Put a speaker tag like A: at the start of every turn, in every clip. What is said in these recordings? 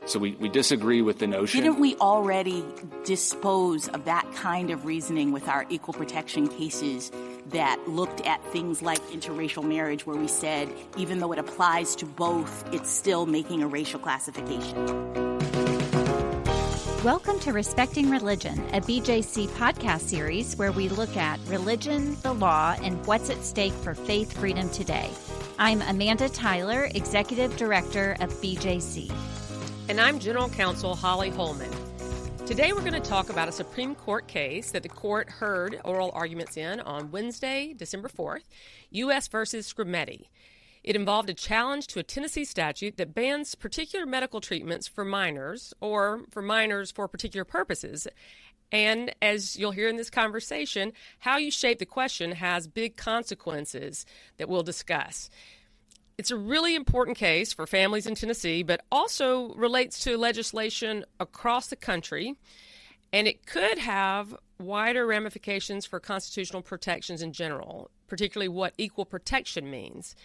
A: So we disagree with the notion.
B: Didn't we already dispose of that kind of reasoning with our equal protection cases that looked at things like interracial marriage, where we said even though it applies to both, it's still making a racial classification?
C: Welcome to Respecting Religion, a BJC podcast series where we look at religion, the law, and what's at stake for faith freedom today. I'm Amanda Tyler, Executive Director of BJC.
D: And I'm General Counsel Holly Holman. Today we're going to talk about a Supreme Court case that the court heard oral arguments in on Wednesday, December 4th, U.S. versus Skrmetti. It involved a challenge to a Tennessee statute that bans particular medical treatments for minors or for minors for particular purposes. And as you'll hear in this conversation, how you shape the question has big consequences that we'll discuss. It's a really important case for families in Tennessee, but also relates to legislation across the country, and it could have wider ramifications for constitutional protections in general, particularly what equal protection means,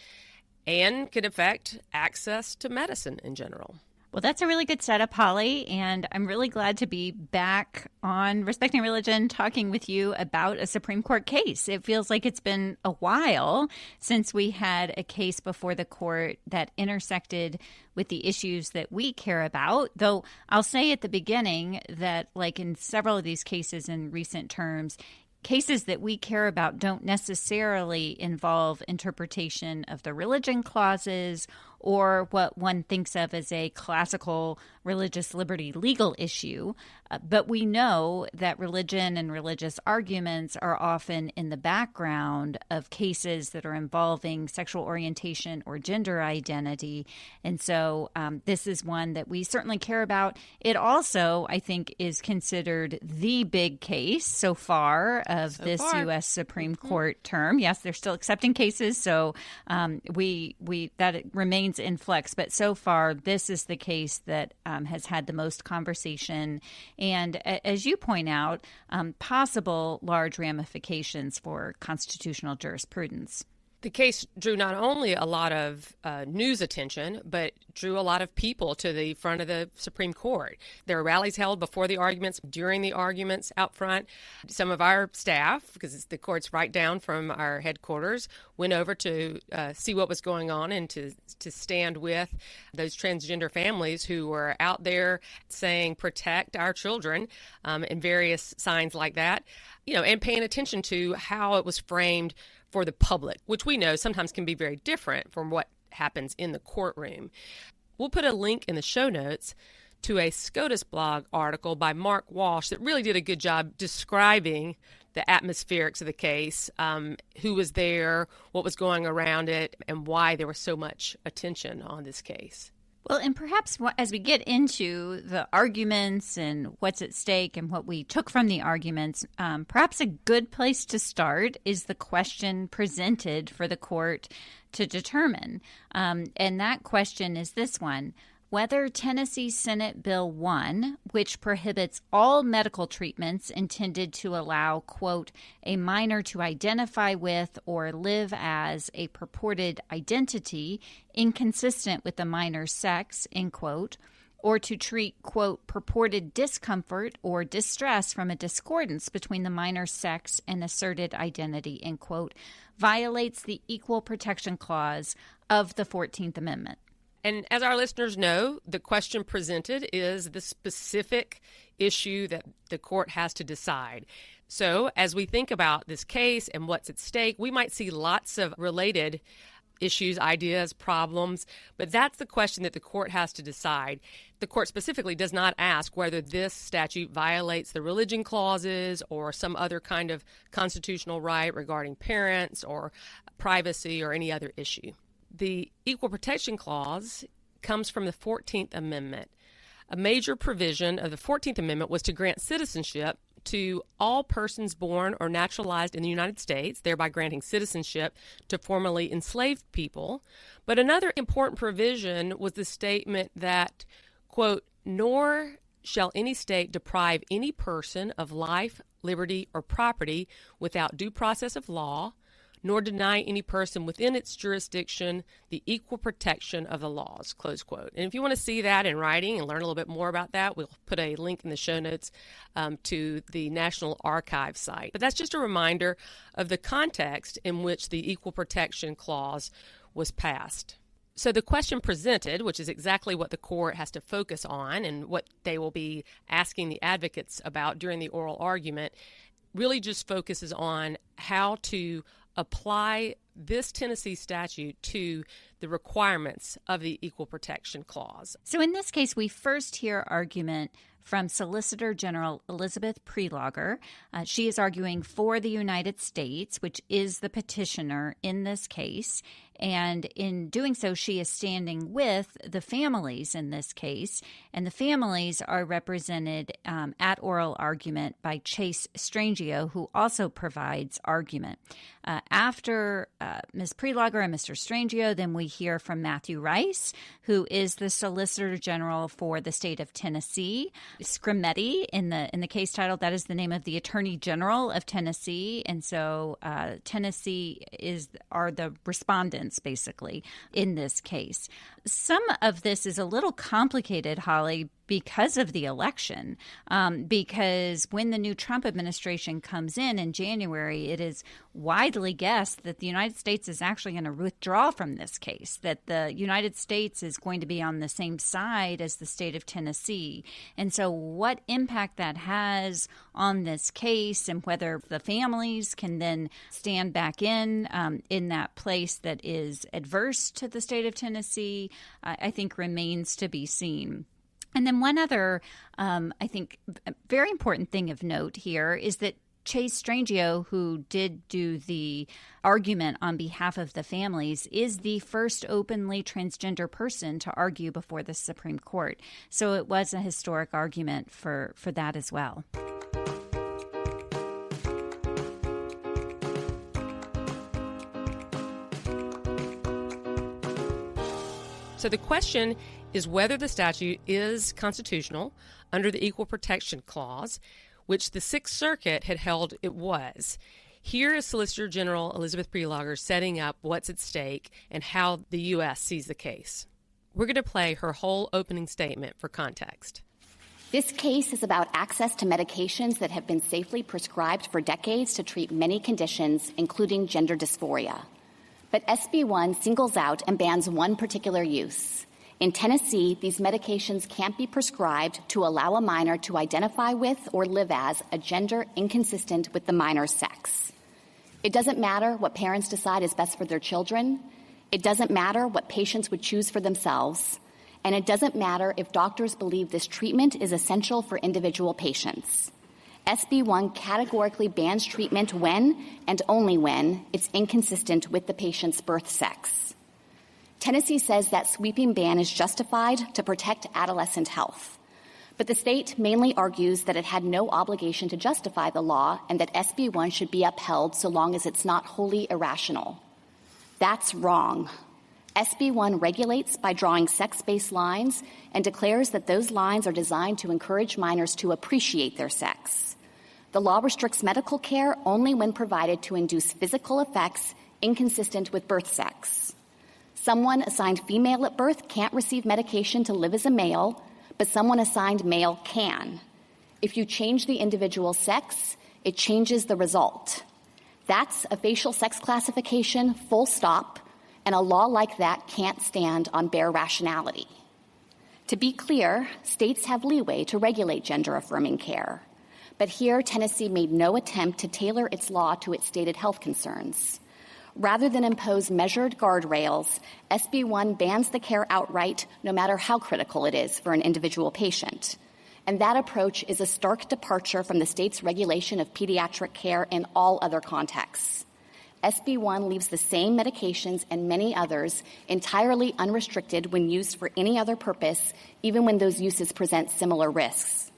D: and could affect access to medicine in general.
C: Well, that's a really good setup, Holly, and I'm really glad to be back on Respecting Religion talking with you about a Supreme Court case. It feels like it's been a while since we had a case before the court that intersected with the issues that we care about, though I'll say at the beginning that, like in several of these cases in recent terms, cases that we care about don't necessarily involve interpretation of the religion clauses or what one thinks of as a classical religious liberty legal issue. But we know that religion and religious arguments are often in the background of cases that are involving sexual orientation or gender identity. And so this is one that we certainly care about. It also, I think, is considered the big case so far of this U.S. Supreme Court term. Yes, they're still accepting cases, so that remains in flux. But so far, this is the case that has had the most conversation and, as you point out, possible large ramifications for constitutional jurisprudence.
D: The case drew not only a lot of news attention, but drew a lot of people to the front of the Supreme Court. There were rallies held before the arguments, during the arguments out front. Some of our staff, because the court's right down from our headquarters, went over to see what was going on and to stand with those transgender families who were out there saying, protect our children, and various signs like that, and paying attention to how it was framed for the public, which we know sometimes can be very different from what happens in the courtroom. We'll put a link in the show notes to a SCOTUS blog article by Mark Walsh that really did a good job describing the atmospherics of the case, who was there, what was going around it, and why there was so much attention on this case.
C: Well, and perhaps as we get into the arguments and what's at stake and what we took from the arguments, perhaps a good place to start is the question presented for the court to determine. And that question is this one: whether Tennessee Senate Bill 1, which prohibits all medical treatments intended to allow, quote, a minor to identify with or live as a purported identity inconsistent with the minor's sex, end quote, or to treat, quote, purported discomfort or distress from a discordance between the minor's sex and asserted identity, end quote, violates the Equal Protection Clause of the 14th Amendment.
D: And as our listeners know, the question presented is the specific issue that the court has to decide. So as we think about this case and what's at stake, we might see lots of related issues, ideas, problems, but that's the question that the court has to decide. The court specifically does not ask whether this statute violates the religion clauses or some other kind of constitutional right regarding parents or privacy or any other issue. The Equal Protection Clause comes from the 14th Amendment. A major provision of the 14th Amendment was to grant citizenship to all persons born or naturalized in the United States, thereby granting citizenship to formerly enslaved people. But another important provision was the statement that, quote, nor shall any state deprive any person of life, liberty, or property without due process of law, nor deny any person within its jurisdiction the equal protection of the laws, close quote. And if you want to see that in writing and learn a little bit more about that, we'll put a link in the show notes to the National Archives site. But that's just a reminder of the context in which the Equal Protection Clause was passed. So the question presented, which is exactly what the court has to focus on and what they will be asking the advocates about during the oral argument, really just focuses on how to apply this Tennessee statute to the requirements of the Equal Protection Clause.
C: So in this case, we first hear argument from Solicitor General Elizabeth Prelogger. She is arguing for the United States, which is the petitioner in this case. And in doing so, she is standing with the families in this case. And the families are represented at oral argument by Chase Strangio, who also provides argument. After Ms. Prelogger and Mr. Strangio, then we hear from Matthew Rice, who is the Solicitor General for the state of Tennessee. Skrmetti, in the case title, that is the name of the Attorney General of Tennessee. And so Tennessee are the respondents, basically, in this case. Some of this is a little complicated, Holly, because of the election, because when the new Trump administration comes in January, it is widely guessed that the United States is actually going to withdraw from this case, that the United States is going to be on the same side as the state of Tennessee. And so what impact that has on this case and whether the families can then stand back in that place that is adverse to the state of Tennessee, I think remains to be seen. And then one other, I think, very important thing of note here is that Chase Strangio, who did do the argument on behalf of the families, is the first openly transgender person to argue before the Supreme Court. So it was a historic argument for that as well.
D: So the question is whether the statute is constitutional under the Equal Protection Clause, which the Sixth Circuit had held it was. Here is Solicitor General Elizabeth Prelogger setting up what's at stake and how the U.S. sees the case. We're going to play her whole opening statement for context.
E: This case is about access to medications that have been safely prescribed for decades to treat many conditions, including gender dysphoria. But SB 1 singles out and bans one particular use. In Tennessee, these medications can't be prescribed to allow a minor to identify with or live as a gender inconsistent with the minor's sex. It doesn't matter what parents decide is best for their children. It doesn't matter what patients would choose for themselves. And it doesn't matter if doctors believe this treatment is essential for individual patients. SB 1 categorically bans treatment when and only when it's inconsistent with the patient's birth sex. Tennessee says that sweeping ban is justified to protect adolescent health. But the state mainly argues that it had no obligation to justify the law and that SB 1 should be upheld so long as it's not wholly irrational. That's wrong. SB 1 regulates by drawing sex-based lines and declares that those lines are designed to encourage minors to appreciate their sex. The law restricts medical care only when provided to induce physical effects inconsistent with birth sex. Someone assigned female at birth can't receive medication to live as a male, but someone assigned male can. If you change the individual's sex, it changes the result. That's a facial sex classification, full stop, and a law like that can't stand on bare rationality. To be clear, states have leeway to regulate gender-affirming care. But here, Tennessee made no attempt to tailor its law to its stated health concerns. Rather than impose measured guardrails, SB 1 bans the care outright, no matter how critical it is for an individual patient. And that approach is a stark departure from the state's regulation of pediatric care in all other contexts. SB 1 leaves the same medications and many others entirely unrestricted when used for any other purpose, even when those uses present similar risks.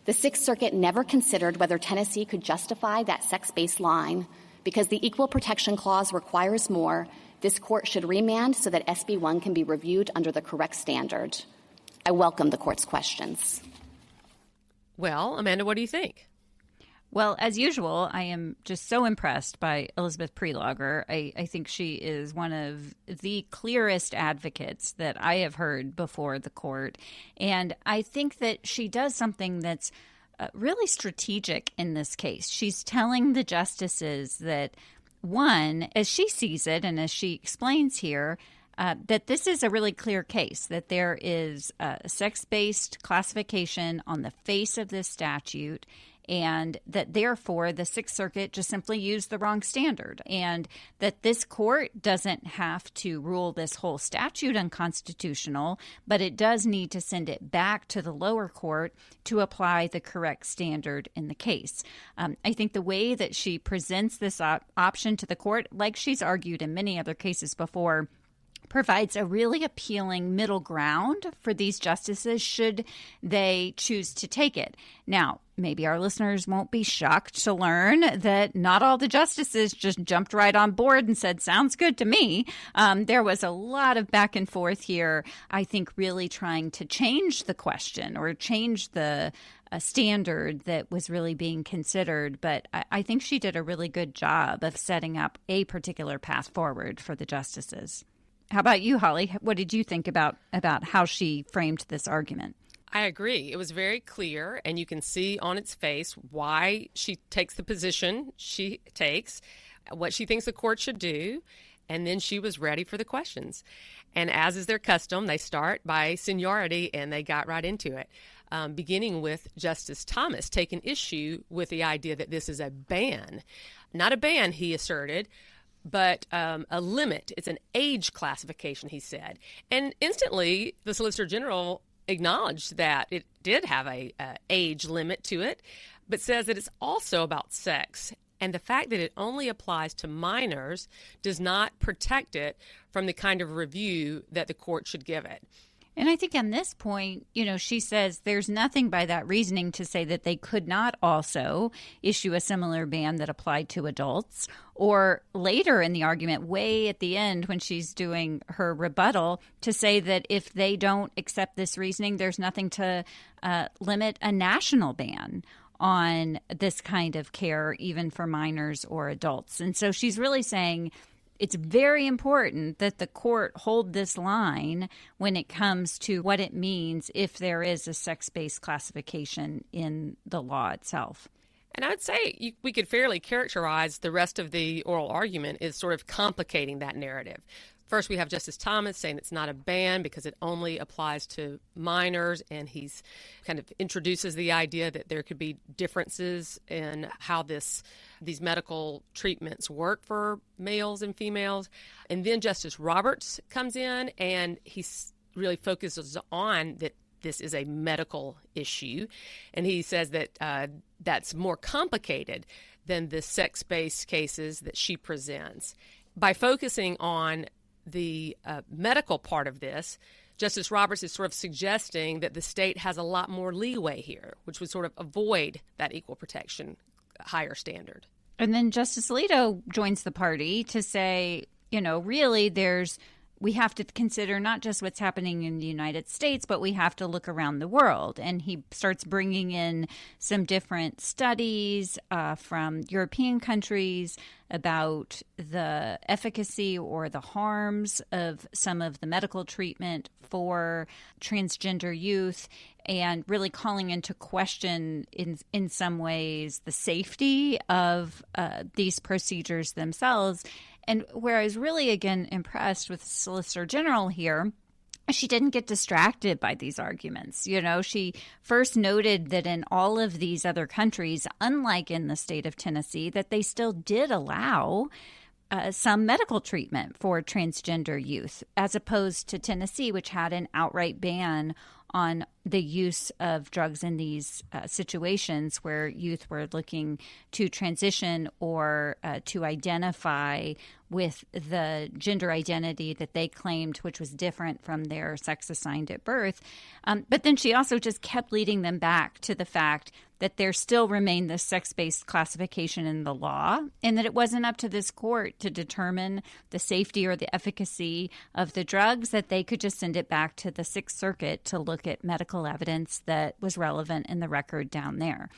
E: The Sixth Circuit never considered whether Tennessee could justify that sex-based line. Because the Equal Protection Clause requires more, this court should remand so that SB 1 can be reviewed under the correct standard. I welcome the court's questions.
D: Well, Amanda, what do you think?
C: Well, as usual, I am just so impressed by Elizabeth Prelogger. I think she is one of the clearest advocates that I have heard before the court. And I think that she does something that's really strategic in this case. She's telling the justices that, one, as she sees it and as she explains here, that this is a really clear case, that there is a sex-based classification on the face of this statute, and that therefore the Sixth Circuit just simply used the wrong standard, and that this court doesn't have to rule this whole statute unconstitutional, but it does need to send it back to the lower court to apply the correct standard in the case. I think the way that she presents this option to the court, like she's argued in many other cases before, provides a really appealing middle ground for these justices should they choose to take it. Now, maybe our listeners won't be shocked to learn that not all the justices just jumped right on board and said, sounds good to me. There was a lot of back and forth here, I think, really trying to change the question or change the standard that was really being considered. But I think she did a really good job of setting up a particular path forward for the justices. How about you, Holly? What did you think about how she framed this argument?
D: I agree. It was very clear, and you can see on its face why she takes the position she takes, what she thinks the court should do, and then she was ready for the questions. And as is their custom, they start by seniority, and they got right into it, beginning with Justice Thomas taking issue with the idea that this is a ban. Not a ban, he asserted, but a limit. It's an age classification, he said. And instantly, the Solicitor General acknowledged that it did have a age limit to it, but says that it's also about sex. And the fact that it only applies to minors does not protect it from the kind of review that the court should give it.
C: And I think on this point, she says there's nothing by that reasoning to say that they could not also issue a similar ban that applied to adults. Or later in the argument, way at the end when she's doing her rebuttal, to say that if they don't accept this reasoning, there's nothing to limit a national ban on this kind of care, even for minors or adults. And so she's really saying it's very important that the court hold this line when it comes to what it means if there is a sex-based classification in the law itself.
D: And I would say we could fairly characterize the rest of the oral argument as sort of complicating that narrative. First, we have Justice Thomas saying it's not a ban because it only applies to minors, and he's kind of introduces the idea that there could be differences in how these medical treatments work for males and females. And then Justice Roberts comes in, and he really focuses on that this is a medical issue, and he says that that's more complicated than the sex-based cases that she presents. By focusing on the medical part of this, Justice Roberts is sort of suggesting that the state has a lot more leeway here, which would sort of avoid that equal protection higher standard.
C: And then Justice Alito joins the party to say, really we have to consider not just what's happening in the United States, but we have to look around the world. And he starts bringing in some different studies from European countries about the efficacy or the harms of some of the medical treatment for transgender youth, and really calling into question in some ways the safety of these procedures themselves. And where I was really, again, impressed with Solicitor General here, she didn't get distracted by these arguments. She first noted that in all of these other countries, unlike in the state of Tennessee, that they still did allow some medical treatment for transgender youth, as opposed to Tennessee, which had an outright ban on the use of drugs in these situations where youth were looking to transition or to identify with the gender identity that they claimed, which was different from their sex assigned at birth. But then she also just kept leading them back to the fact that there still remained this sex-based classification in the law, and that it wasn't up to this court to determine the safety or the efficacy of the drugs, that they could just send it back to the Sixth Circuit to look at medical evidence that was relevant in the record down there.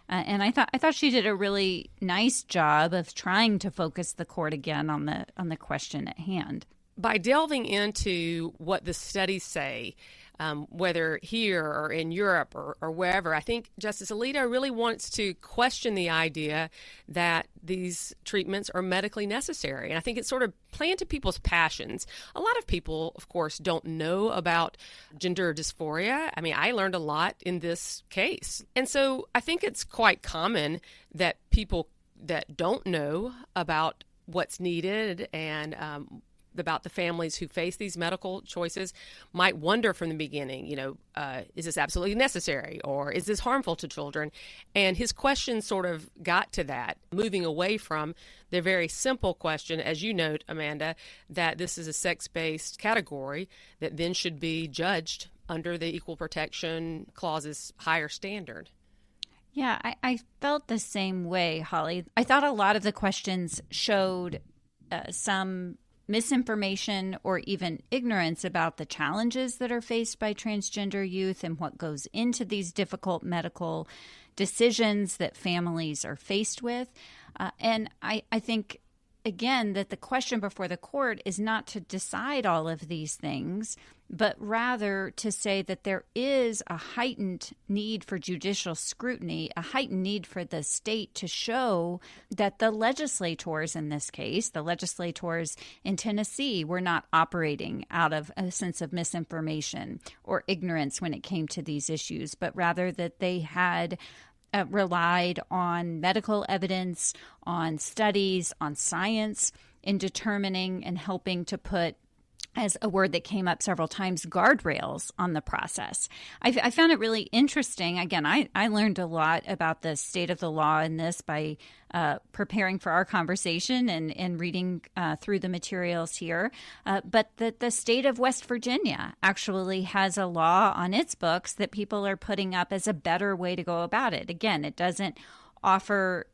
C: And I thought she did a really nice job of trying to focus the court again on the question at hand.
D: By delving into what the studies say, whether here or in Europe or wherever, I think Justice Alito really wants to question the idea that these treatments are medically necessary. And I think it's sort of playing to people's passions. A lot of people, of course, don't know about gender dysphoria. I mean, I learned a lot in this case. And so I think it's quite common that people that don't know about what's needed and about the families who face these medical choices might wonder from the beginning, is this absolutely necessary or is this harmful to children? And his question sort of got to that, moving away from the very simple question, as you note, Amanda, that this is a sex-based category that then should be judged under the Equal Protection Clause's higher standard.
C: Yeah, I felt the same way, Holly. I thought a lot of the questions showed some misinformation or even ignorance about the challenges that are faced by transgender youth and what goes into these difficult medical decisions that families are faced with. And I think, again, that the question before the court is not to decide all of these things, but rather to say that there is a heightened need for judicial scrutiny, a heightened need for the state to show that the legislators in this case, the legislators in Tennessee, were not operating out of a sense of misinformation or ignorance when it came to these issues, but rather that they had relied on medical evidence, on studies, on science in determining and helping to put, as a word that came up several times, guardrails on the process. I found it really interesting. Again, I learned a lot about the state of the law in this by preparing for our conversation and reading through the materials here. But that the state of West Virginia actually has a law on its books that people are putting up as a better way to go about it. Again, it doesn't offer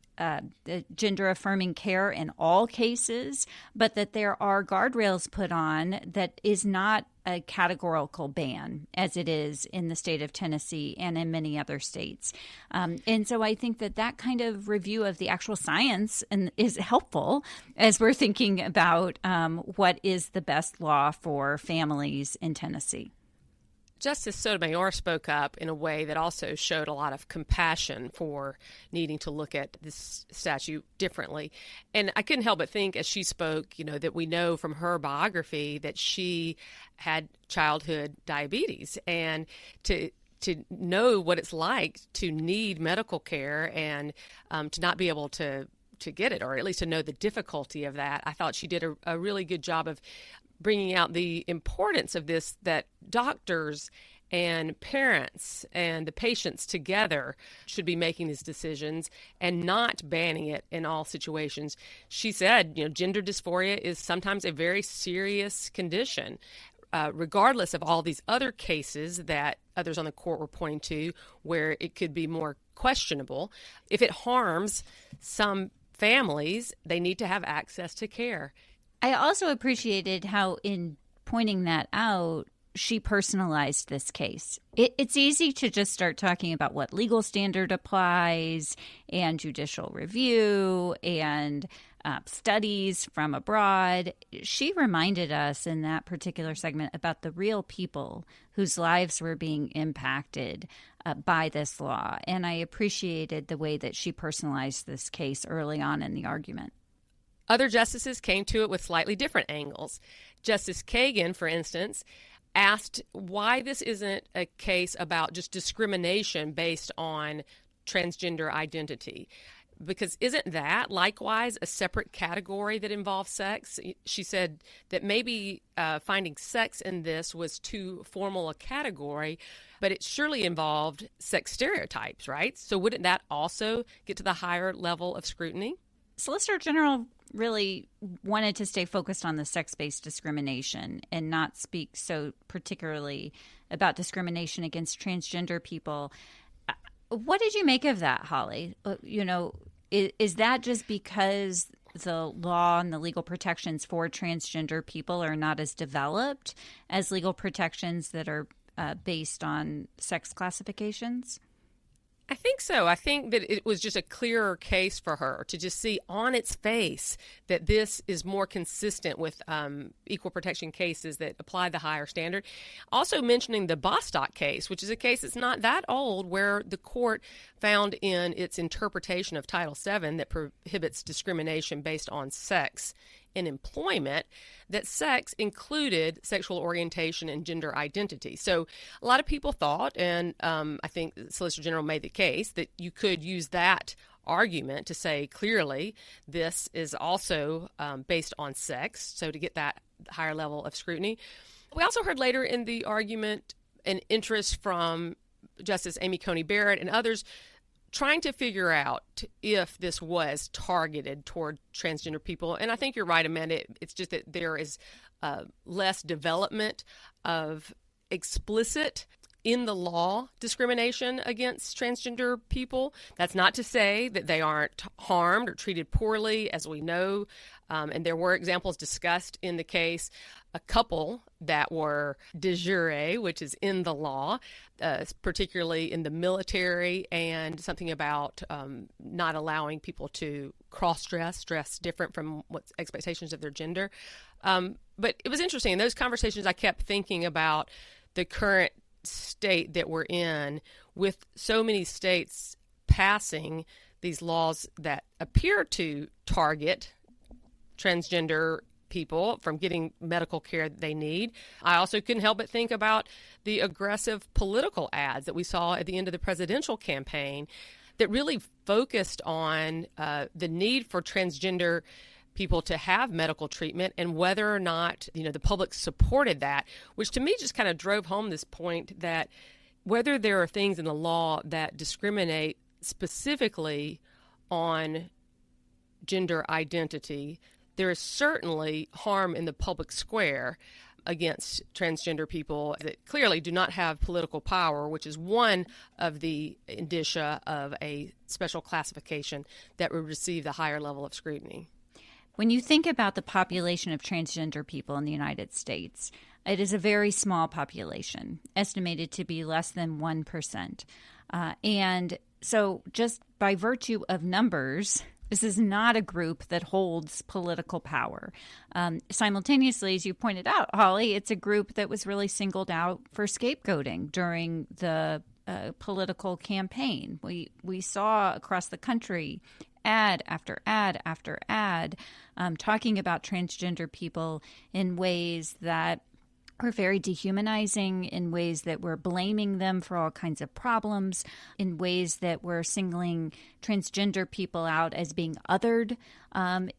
C: gender-affirming care in all cases, but that there are guardrails put on that is not a categorical ban, as it is in the state of Tennessee and in many other states. And so I think that kind of review of the actual science is helpful as we're thinking about what is the best law for families in Tennessee.
D: Justice Sotomayor spoke up in a way that also showed a lot of compassion for needing to look at this statute differently. And I couldn't help but think as she spoke, that we know from her biography that she had childhood diabetes, and to know what it's like to need medical care and to not be able to get it, or at least to know the difficulty of that. I thought she did a really good job of bringing out the importance of this, that doctors and parents and the patients together should be making these decisions and not banning it in all situations. She said, gender dysphoria is sometimes a very serious condition, regardless of all these other cases that others on the court were pointing to where it could be more questionable. If it harms some families, they need to have access to care.
C: I also appreciated how, in pointing that out, she personalized this case. It's easy to just start talking about what legal standard applies and judicial review and studies from abroad. She reminded us in that particular segment about the real people whose lives were being impacted by this law. And I appreciated the way that she personalized this case early on in the argument.
D: Other justices came to it with slightly different angles. Justice Kagan, for instance, asked why this isn't a case about just discrimination based on transgender identity. Because isn't that likewise a separate category that involves sex? She said that maybe finding sex in this was too formal a category, but it surely involved sex stereotypes, right? So wouldn't that also get to the higher level of scrutiny?
C: Solicitor General really wanted to stay focused on the sex-based discrimination and not speak so particularly about discrimination against transgender people. What did you make of that, Holly? Is that just because the law and the legal protections for transgender people are not as developed as legal protections that are based on sex classifications?
D: I think so. I think that it was just a clearer case for her to just see on its face that this is more consistent with equal protection cases that apply the higher standard. Also mentioning the Bostock case, which is a case that's not that old, where the court found in its interpretation of Title VII that prohibits discrimination based on sex in employment, that sex included sexual orientation and gender identity. So a lot of people thought, and I think the Solicitor General made the case, that you could use that argument to say clearly this is also based on sex, so to get that higher level of scrutiny. We also heard later in the argument an interest from Justice Amy Coney Barrett and others trying to figure out if this was targeted toward transgender people. And I think you're right, Amanda. It's just that there is less development of explicit in the law discrimination against transgender people. That's not to say that they aren't harmed or treated poorly, as we know. And there were examples discussed in the case, a couple that were de jure, which is in the law, particularly in the military, and something about not allowing people to cross-dress, dress different from what's expectations of their gender. But it was interesting. In those conversations, I kept thinking about the current state that we're in, with so many states passing these laws that appear to target transgender people from getting medical care that they need. I also couldn't help but think about the aggressive political ads that we saw at the end of the presidential campaign that really focused on the need for transgender people to have medical treatment and whether or not, the public supported that, which to me just kind of drove home this point that whether there are things in the law that discriminate specifically on gender identity, there is certainly harm in the public square against transgender people that clearly do not have political power, which is one of the indicia of a special classification that would receive the higher level of scrutiny.
C: When you think about the population of transgender people in the United States, it is a very small population, estimated to be less than 1%. And so just by virtue of numbers, this is not a group that holds political power. Simultaneously, as you pointed out, Holly, it's a group that was really singled out for scapegoating during the political campaign. We saw across the country ad after ad after ad talking about transgender people in ways that were very dehumanizing, in ways that were blaming them for all kinds of problems, in ways that were singling transgender people out as being othered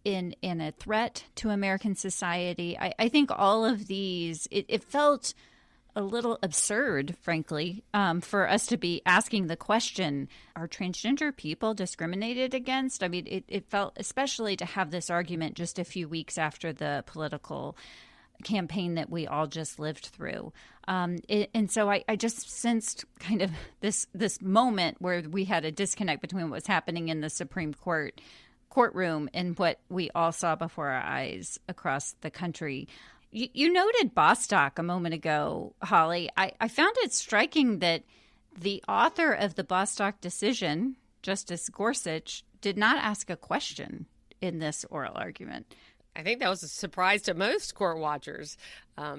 C: in a threat to American society. I think all of these, it felt a little absurd, frankly, for us to be asking the question, are transgender people discriminated against? I mean, it felt, especially to have this argument just a few weeks after the political campaign that we all just lived through. And so I just sensed kind of this moment where we had a disconnect between what was happening in the Supreme Court courtroom and what we all saw before our eyes across the country. You noted Bostock a moment ago, Holly. I found it striking that the author of the Bostock decision, Justice Gorsuch, did not ask a question in this oral argument.
D: I think that was a surprise to most court watchers.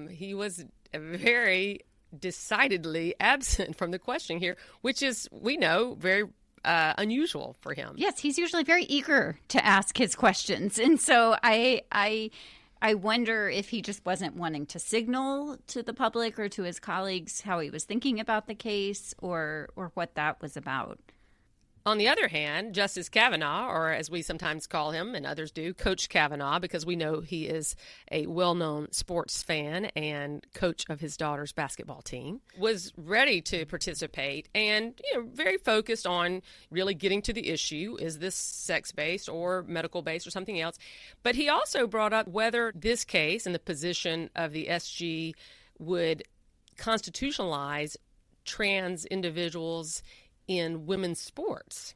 D: He was very decidedly absent from the questioning here, which is, we know, very unusual for him.
C: Yes, he's usually very eager to ask his questions. And so I wonder if he just wasn't wanting to signal to the public or to his colleagues how he was thinking about the case or what that was about.
D: On the other hand, Justice Kavanaugh, or as we sometimes call him and others do, Coach Kavanaugh, because we know he is a well-known sports fan and coach of his daughter's basketball team, was ready to participate and very focused on really getting to the issue. Is this sex-based or medical-based or something else? But he also brought up whether this case and the position of the SG would constitutionalize trans individuals in women's sports,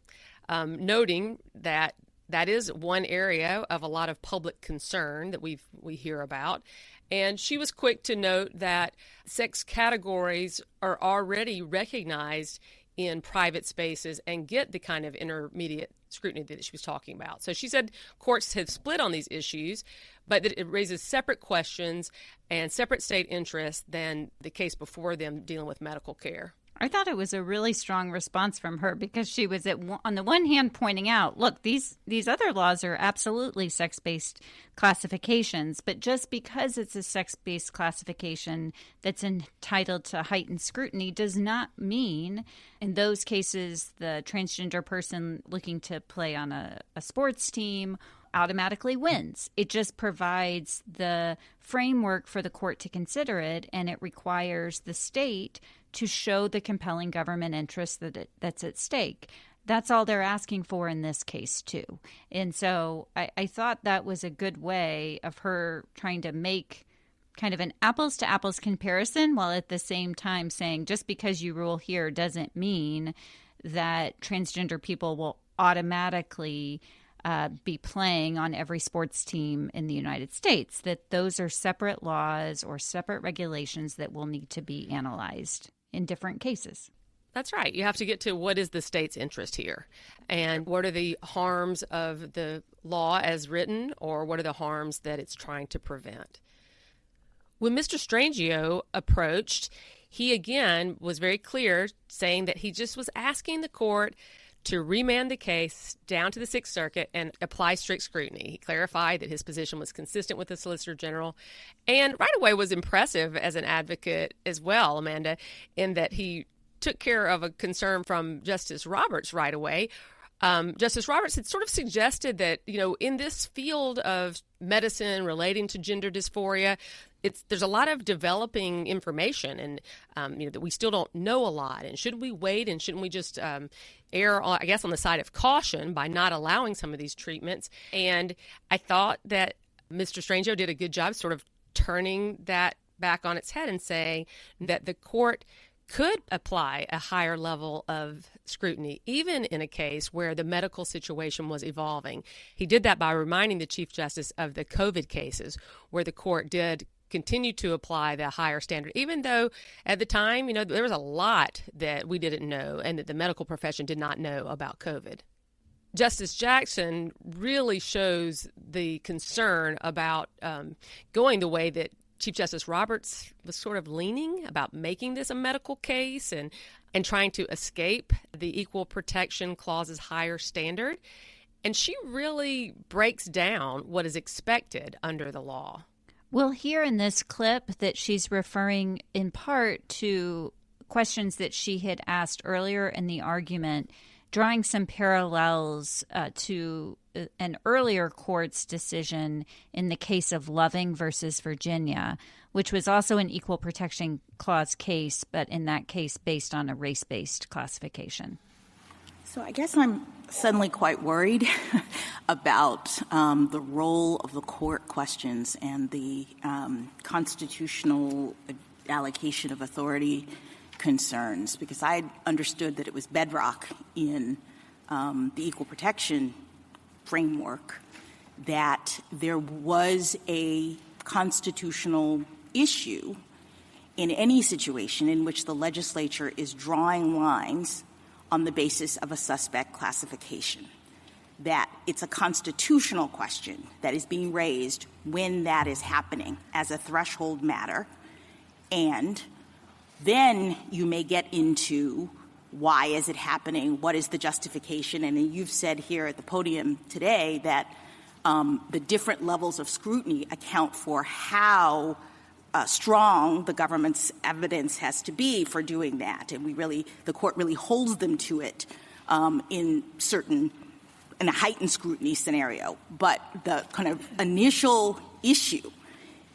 D: noting that that is one area of a lot of public concern that we hear about. And she was quick to note that sex categories are already recognized in private spaces and get the kind of intermediate scrutiny that she was talking about. So she said courts have split on these issues, but that it raises separate questions and separate state interests than the case before them dealing with medical care.
C: I thought it was a really strong response from her because she was on the one hand pointing out, look, these other laws are absolutely sex-based classifications, but just because it's a sex-based classification that's entitled to heightened scrutiny does not mean in those cases the transgender person looking to play on a sports team automatically wins. It just provides the framework for the court to consider it, and it requires the state to show the compelling government interest that's at stake. That's all they're asking for in this case, too. And so I thought that was a good way of her trying to make kind of an apples-to-apples comparison while at the same time saying just because you rule here doesn't mean that transgender people will automatically be playing on every sports team in the United States, that those are separate laws or separate regulations that will need to be analyzed in different cases.
D: That's right. You have to get to what is the state's interest here and what are the harms of the law as written or what are the harms that it's trying to prevent. When Mr. Strangio approached, he again was very clear, saying that he just was asking the court to remand the case down to the Sixth Circuit and apply strict scrutiny. He clarified that his position was consistent with the Solicitor General and right away was impressive as an advocate as well, Amanda, in that he took care of a concern from Justice Roberts right away. Justice Roberts had sort of suggested that, in this field of medicine relating to gender dysphoria, there's a lot of developing information and, that we still don't know a lot. And should we wait and shouldn't we just err, on the side of caution by not allowing some of these treatments? And I thought that Mr. Strangio did a good job sort of turning that back on its head and saying that the court could apply a higher level of scrutiny, even in a case where the medical situation was evolving. He did that by reminding the Chief Justice of the COVID cases, where the court did continue to apply the higher standard, even though at the time, there was a lot that we didn't know and that the medical profession did not know about COVID. Justice Jackson really shows the concern about going the way that Chief Justice Roberts was sort of leaning about making this a medical case and trying to escape the Equal Protection Clause's higher standard. And she really breaks down what is expected under the law.
C: We'll hear in this clip that she's referring in part to questions that she had asked earlier in the argument, drawing some parallels to an earlier court's decision in the case of Loving versus Virginia, which was also an Equal Protection Clause case, but in that case based on a race-based classification.
B: So I guess I'm suddenly quite worried about the role of the court questions and the constitutional allocation of authority concerns, because I understood that it was bedrock in the equal protection framework that there was a constitutional issue in any situation in which the legislature is drawing lines on the basis of a suspect classification, that it's a constitutional question that is being raised when that is happening as a threshold matter. And then you may get into why is it happening, what is the justification, and you've said here at the podium today that the different levels of scrutiny account for how strong the government's evidence has to be for doing that. And the court really holds them to it in a heightened scrutiny scenario. But the kind of initial issue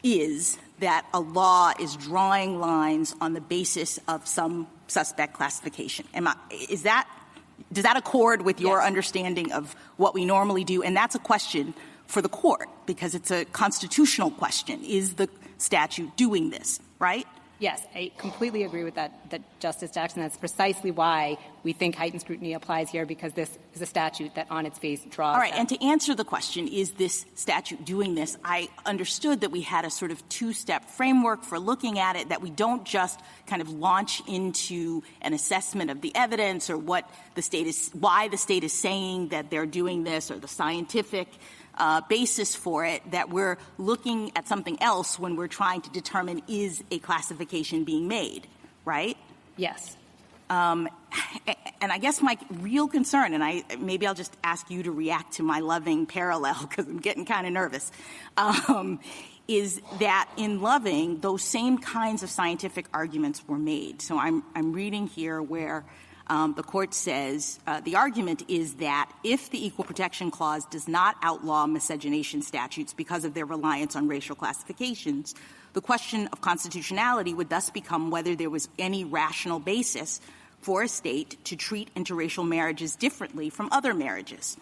B: is that a law is drawing lines on the basis of some suspect classification. Does that accord with your understanding of what we normally do? And that's a question for the court because it's a constitutional question. Is the statute doing this, right?
F: Yes, I completely agree with that, Justice Jackson. That's precisely why we think heightened scrutiny applies here, because this is a statute that on its face draws.
B: All right,
F: that.
B: and to answer the question, is this statute doing this, I understood that we had a sort of two-step framework for looking at it, that we don't just kind of launch into an assessment of the evidence or what the state is, why the state is saying that they're doing this, or the scientific basis for it, that we're looking at something else when we're trying to determine is a classification being made, right?
F: Yes.
B: And I guess my real concern, and maybe I'll just ask you to react to my Loving parallel because I'm getting kind of nervous, is that in Loving, those same kinds of scientific arguments were made. So I'm reading here where the court says the argument is that if the Equal Protection Clause does not outlaw miscegenation statutes because of their reliance on racial classifications, the question of constitutionality would thus become whether there was any rational basis for a state to treat interracial marriages differently from other marriages.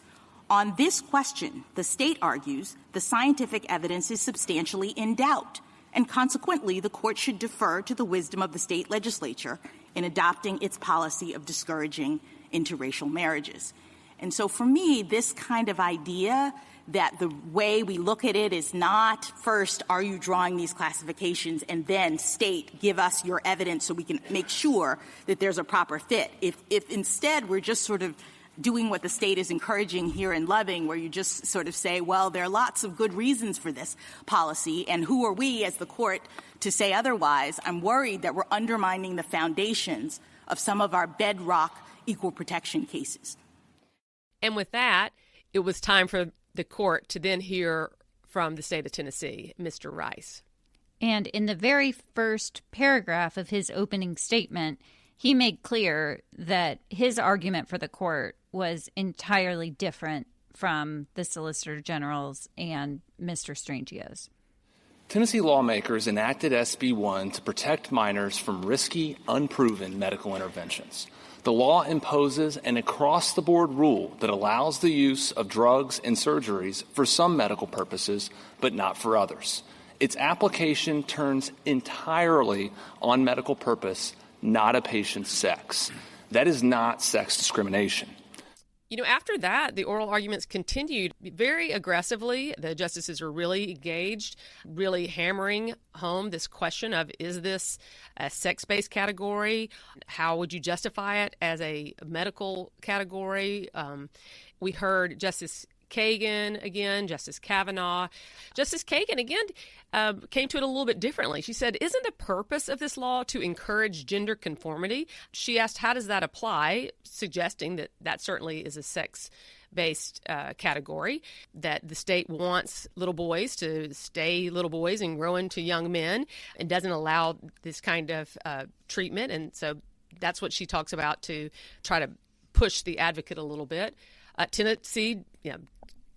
B: On this question, the state argues the scientific evidence is substantially in doubt, and consequently the court should defer to the wisdom of the state legislature in adopting its policy of discouraging interracial marriages. And so for me, this kind of idea that the way we look at it is not first, are you drawing these classifications, and then state, give us your evidence so we can make sure that there's a proper fit. If instead we're just sort of doing what the state is encouraging here in Loving, where you just sort of say, well, there are lots of good reasons for this policy, and who are we as the court to say otherwise, I'm worried that we're undermining the foundations of some of our bedrock equal protection cases.
D: And with that, it was time for the court to then hear from the state of Tennessee, Mr. Rice.
C: And in the very first paragraph of his opening statement, he made clear that his argument for the court was entirely different from the Solicitor General's and Mr. Strangio's.
A: Tennessee lawmakers enacted SB 1 to protect minors from risky, unproven medical interventions. The law imposes an across-the-board rule that allows the use of drugs and surgeries for some medical purposes, but not for others. Its application turns entirely on medical purpose, not a patient's sex. That is not sex discrimination.
D: You know, after that, the oral arguments continued very aggressively. The justices are really engaged, really hammering home this question of, is this a sex-based category? How would you justify it as a medical category? We heard Justice Kagan again, Justice Kavanaugh. Justice Kagan again came to it a little bit differently. She said, isn't the purpose of this law to encourage gender conformity? She asked, how does that apply, suggesting that that certainly is a sex-based category, that the state wants little boys to stay little boys and grow into young men and doesn't allow this kind of treatment. And so that's what she talks about to try to push the advocate a little bit. Tennessee,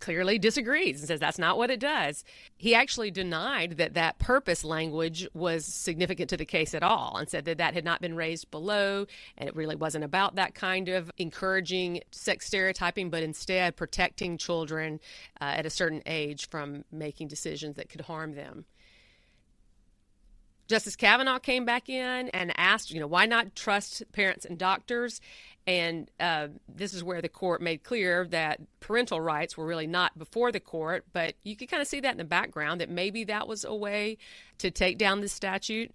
D: clearly disagrees and says that's not what it does. He actually denied that that purpose language was significant to the case at all and said that that had not been raised below and it really wasn't about that kind of encouraging sex stereotyping, but instead protecting children at a certain age from making decisions that could harm them. Justice Kavanaugh came back in and asked, why not trust parents and doctors? And this is where the court made clear that parental rights were really not before the court, but you could kind of see that in the background, that maybe that was a way to take down the statute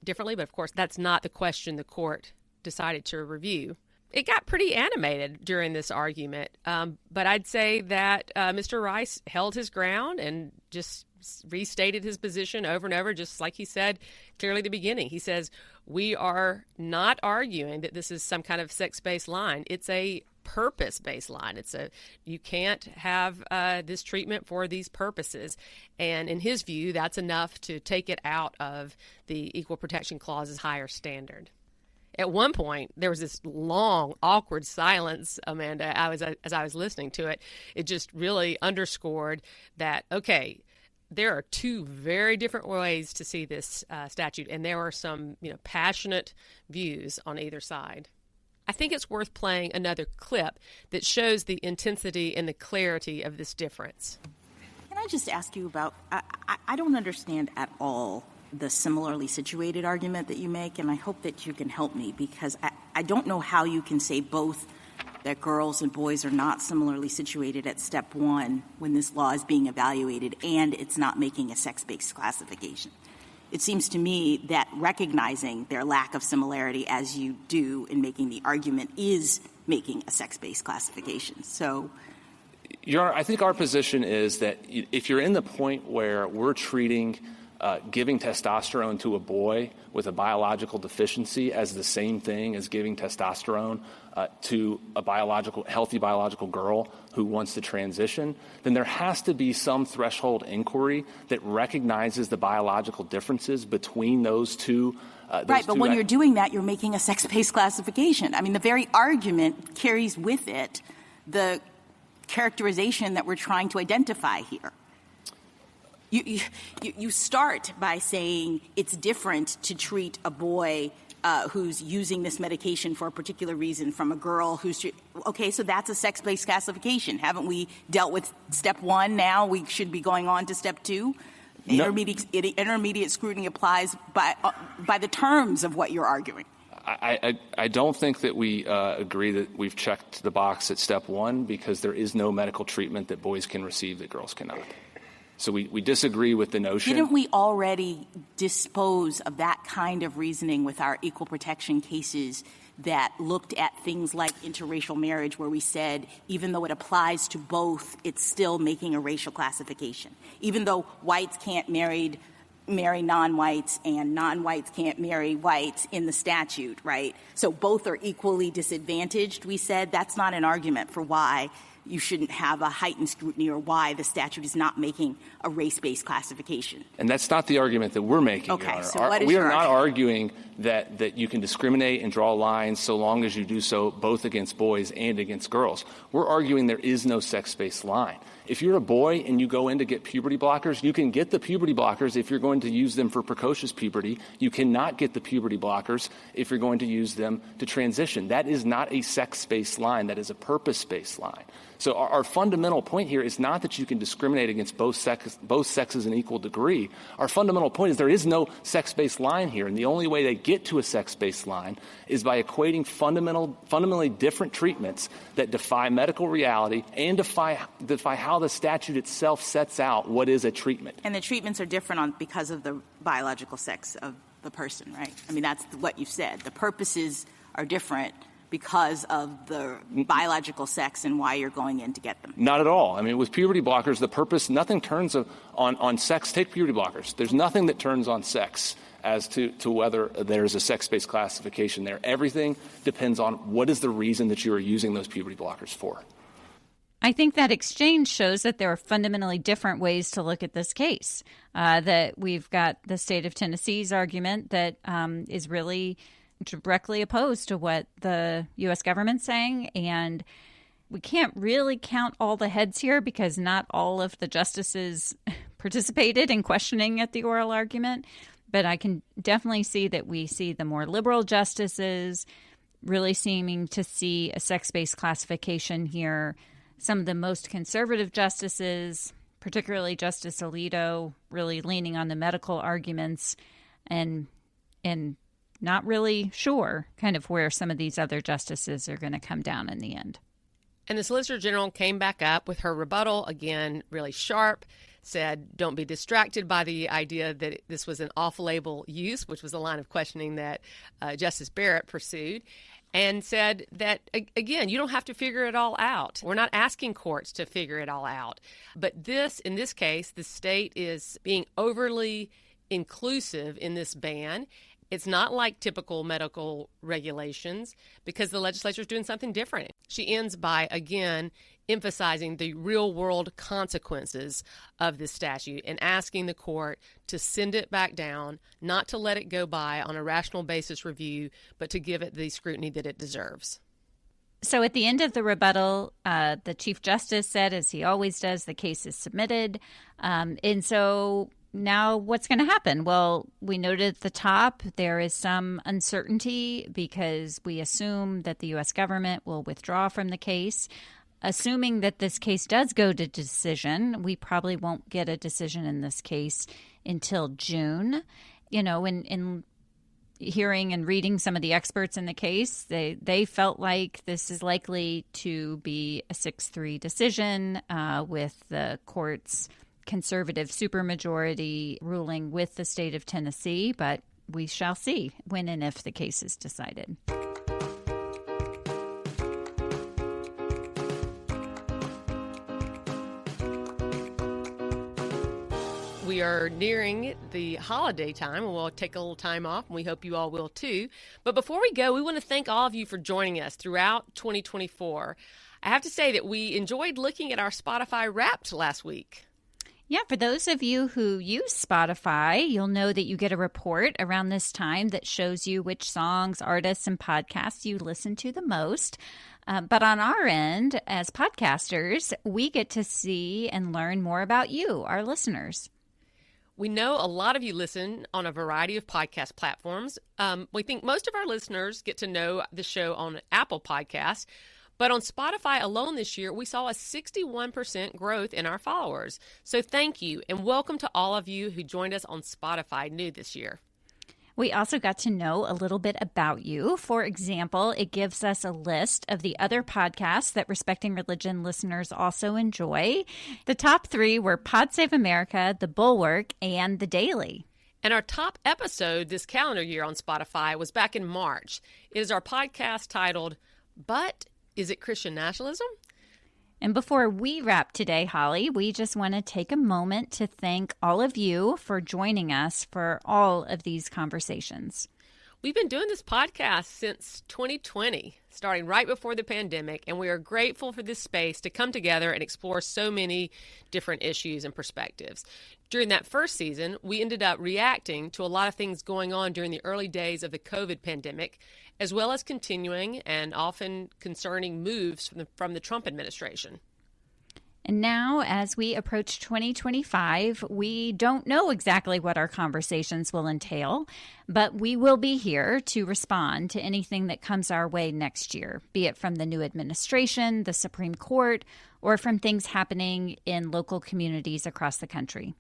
D: differently. But of course, that's not the question the court decided to review. It got pretty animated during this argument, but I'd say that Mr. Rice held his ground and just restated his position over and over, just like he said clearly at the beginning. He says, we are not arguing that this is some kind of sex-based line. It's a purpose-based line. You can't have this treatment for these purposes. And in his view, that's enough to take it out of the Equal Protection Clause's higher standard. At one point, there was this long, awkward silence, Amanda, as I was listening to it. It just really underscored that, okay, there are two very different ways to see this statute, and there are some passionate views on either side. I think it's worth playing another clip that shows the intensity and the clarity of this difference.
B: Can I just ask you about, I don't understand at all the similarly situated argument that you make, and I hope that you can help me, because I don't know how you can say both that girls and boys are not similarly situated at step one when this law is being evaluated and it's not making a sex-based classification. It seems to me that recognizing their lack of similarity, as you do in making the argument, is making a sex-based classification. So,
A: Your Honor, I think our position is that if you're in the point where we're treating giving testosterone to a boy with a biological deficiency as the same thing as giving testosterone to a healthy biological girl who wants to transition, then there has to be some threshold inquiry that recognizes the biological differences between those two.
B: Right, but when you're doing that, you're making a sex-based classification. I mean, the very argument carries with it the characterization that we're trying to identify here. You start by saying it's different to treat a boy who's using this medication for a particular reason from a girl who's – okay, so that's a sex-based classification. Haven't we dealt with step one now? We should be going on to step two? No. Intermediate scrutiny applies by the terms of what you're arguing.
A: I don't think that we agree that we've checked the box at step one, because there is no medical treatment that boys can receive that girls cannot. So we disagree with the notion.
B: Didn't we already dispose of that kind of reasoning with our equal protection cases that looked at things like interracial marriage, where we said even though it applies to both, it's still making a racial classification? Even though whites can't marry non-whites and non-whites can't marry whites in the statute, right? So both are equally disadvantaged, we said. That's not an argument for why you shouldn't have a heightened scrutiny or why the statute is not making a race-based classification.
A: And that's not the argument that we're making,
B: okay,
A: Your Honor.
B: So what is
A: we
B: your
A: are not
B: argument?
A: arguing that you can discriminate and draw lines so long as you do so both against boys and against girls. We're arguing there is no sex-based line. If you're a boy and you go in to get puberty blockers, you can get the puberty blockers if you're going to use them for precocious puberty. You cannot get the puberty blockers if you're going to use them to transition. That is not a sex-based line. That is a purpose-based line. So our fundamental point here is not that you can discriminate against both sexes in equal degree. Our fundamental point is there is no sex-based line here, and the only way they get to a sex-based line is by equating fundamentally different treatments that defy medical reality and defy how the statute itself sets out what is a treatment.
B: And the treatments are different because of the biological sex of the person, right? I mean, that's what you said. The purposes are different because of the biological sex and why you're going in to get them.
A: Not at all. I mean, with puberty blockers, the purpose, nothing turns on sex. Take puberty blockers. There's nothing that turns on sex as to whether there's a sex-based classification there. Everything depends on what is the reason that you are using those puberty blockers for.
C: I think that exchange shows that there are fundamentally different ways to look at this case. That we've got the state of Tennessee's argument that is really directly opposed to what the U.S. government's saying, and we can't really count all the heads here because not all of the justices participated in questioning at the oral argument, but I can definitely see that we see the more liberal justices really seeming to see a sex-based classification here. Some of the most conservative justices, particularly Justice Alito, really leaning on the medical arguments and not really sure kind of where some of these other justices are going to come down in the end.
D: And the Solicitor General came back up with her rebuttal, again, really sharp, said don't be distracted by the idea that this was an off-label use, which was a line of questioning that Justice Barrett pursued, and said that, again, you don't have to figure it all out. We're not asking courts to figure it all out. But in this case, the state is being overly inclusive in this ban. It's not like typical medical regulations because the legislature is doing something different. She ends by, again, emphasizing the real-world consequences of this statute and asking the court to send it back down, not to let it go by on a rational basis review, but to give it the scrutiny that it deserves.
C: So at the end of the rebuttal, the Chief Justice said, as he always does, the case is submitted. And so now what's going to happen? Well, we noted at the top there is some uncertainty because we assume that the U.S. government will withdraw from the case. Assuming that this case does go to decision, we probably won't get a decision in this case until June. in hearing and reading some of the experts in the case, they felt like this is likely to be a 6-3 decision with the court's conservative supermajority ruling with the state of Tennessee, but we shall see when and if the case is decided.
D: We are nearing the holiday time, and we'll take a little time off, and we hope you all will too. But before we go, we want to thank all of you for joining us throughout 2024. I have to say that we enjoyed looking at our Spotify Wrapped last week.
C: Yeah, for those of you who use Spotify, you'll know that you get a report around this time that shows you which songs, artists, and podcasts you listen to the most. But on our end, as podcasters, we get to see and learn more about you, our listeners.
D: We know a lot of you listen on a variety of podcast platforms. We think most of our listeners get to know the show on Apple Podcasts. But on Spotify alone this year, we saw a 61% growth in our followers. So thank you, and welcome to all of you who joined us on Spotify new this year.
C: We also got to know a little bit about you. For example, it gives us a list of the other podcasts that Respecting Religion listeners also enjoy. The top 3 were Pod Save America, The Bulwark, and The Daily.
D: And our top episode this calendar year on Spotify was back in March. It is our podcast titled, But Is It Christian Nationalism?
C: And before we wrap today, Holly, we just want to take a moment to thank all of you for joining us for all of these conversations.
D: We've been doing this podcast since 2020, starting right before the pandemic, and we are grateful for this space to come together and explore so many different issues and perspectives. During that first season, we ended up reacting to a lot of things going on during the early days of the COVID pandemic, as well as continuing and often concerning moves from the Trump administration.
C: And now, as we approach 2025, we don't know exactly what our conversations will entail, but we will be here to respond to anything that comes our way next year, be it from the new administration, the Supreme Court, or from things happening in local communities across the country.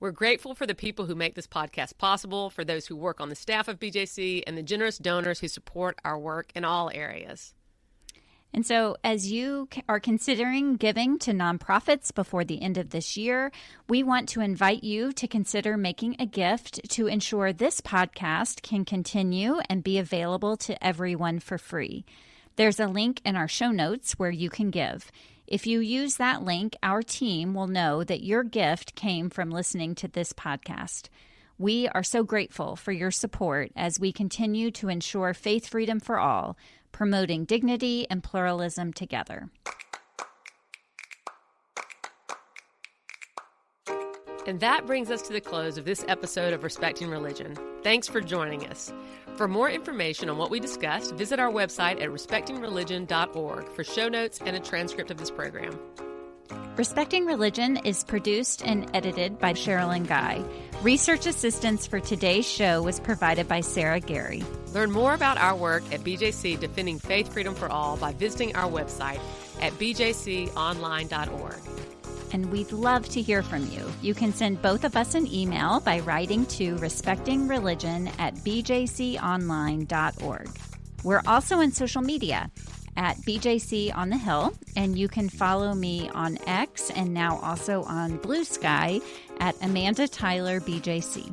D: We're grateful for the people who make this podcast possible, for those who work on the staff of BJC, and the generous donors who support our work in all areas.
C: And so as you are considering giving to nonprofits before the end of this year, we want to invite you to consider making a gift to ensure this podcast can continue and be available to everyone for free. There's a link in our show notes where you can give. If you use that link, our team will know that your gift came from listening to this podcast. We are so grateful for your support as we continue to ensure faith freedom for all, promoting dignity and pluralism together.
D: And that brings us to the close of this episode of Respecting Religion. Thanks for joining us. For more information on what we discussed, visit our website at respectingreligion.org for show notes and a transcript of this program.
C: Respecting Religion is produced and edited by Sherilyn Guy. Research assistance for today's show was provided by Sarah Gary.
D: Learn more about our work at BJC Defending Faith Freedom for All by visiting our website at bjconline.org.
C: And we'd love to hear from you. You can send both of us an email by writing to respectingreligion@bjconline.org. We're also on social media at BJC on the Hill, and you can follow me on X and now also on Blue Sky at Amanda Tyler BJC.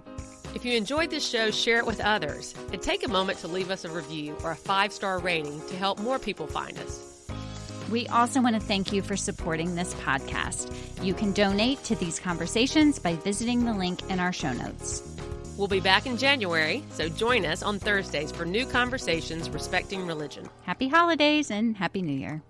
D: If you enjoyed this show, share it with others, and take a moment to leave us a review or a 5-star rating to help more people find us.
C: We also want to thank you for supporting this podcast. You can donate to these conversations by visiting the link in our show notes.
D: We'll be back in January, so join us on Thursdays for new conversations respecting religion.
C: Happy holidays and Happy New Year.